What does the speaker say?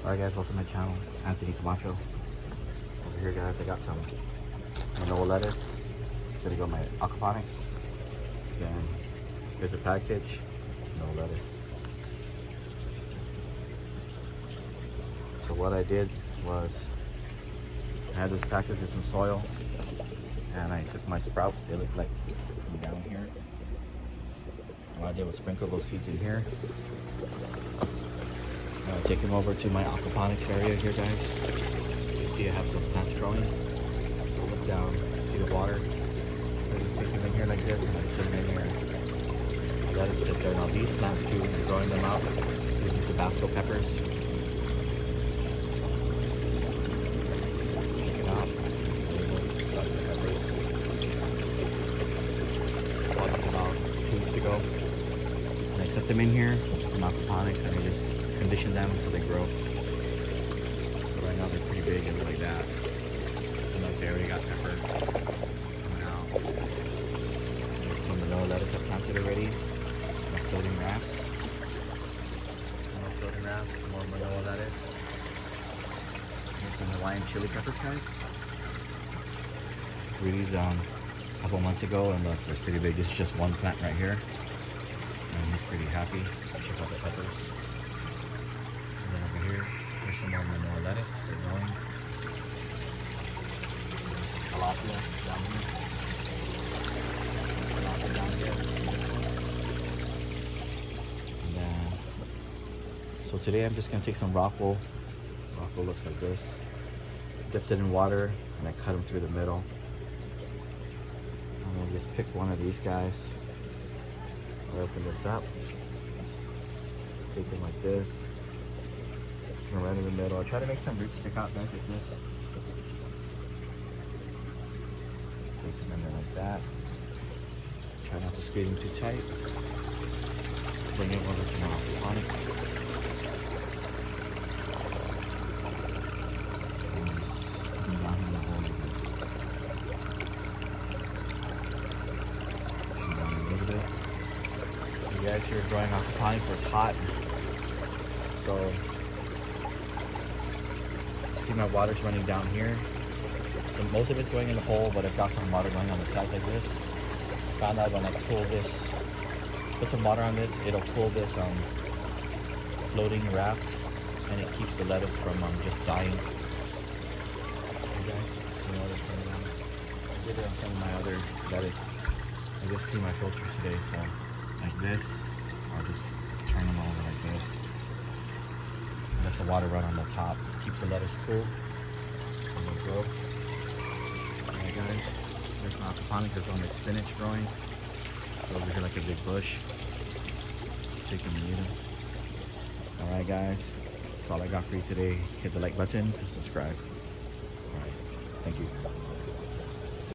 Alright guys, welcome to my channel, Anthony Camacho. Over here guys, I got some Manoa lettuce. Gonna go my Aquaponics. Then here's a package, Manoa lettuce. So what I did was, I had this package with some soil, and I took my sprouts, they look like down here. What I did was sprinkle those seeds in here. Take them over to my aquaponics area here, guys. You see I have some plants growing. Look down, see the water. I just take them in here like this and I put them in here. I let it sit there. Now these plants too, I'm growing them out using Tabasco peppers. Check it out. Tabasco peppers. Bought them about 2 weeks ago. And I set them in here in aquaponics and I just condition them so they grow. So right now they're pretty big and like that. And like they already got pepper coming out. There's some Manoa lettuce I planted already. More floating rafts. More floating rafts. More Manoa lettuce. Here's some Hawaiian chili peppers, guys. Grew these a couple months ago and look, they're pretty big. This is just one plant right here. And he's pretty happy. Check out the peppers. Over here, there's some more Manoa lettuce, they're growing. Tilapia down here. Tilapia down here. And then, so today I'm just going to take some Rockwool. Rockwool looks like this. Dipped it in water and I cut them through the middle. I'm going to just pick one of these guys. I open this up. Take them like this. Right in the middle. I try to make some roots stick out, guys, like this. Place them in there like that. Try not to squeeze them too tight. Bring it over to my aquaponics. And down in the hole like this. Push down a little bit. You guys here growing aquaponics where it's hot. So see my water's running down here. So most of it's going in the hole, but I've got some water going on the sides like this. Found out when I pull this, put some water on this, it'll pull this floating raft, and it keeps the lettuce from just dying. Hey guys, you know what's going on? I did it on some of my other lettuce. I just cleaned my filters today, so like this, I'll just turn them over like this. Let the water run on the top, keeps the lettuce cool, and they'll grow. Alright guys, there's my aquaponics, there's all my spinach growing. So over here like a big bush. Take them and eat them. Alright guys, that's all I got for you today. Hit the like button and subscribe. Alright, thank you.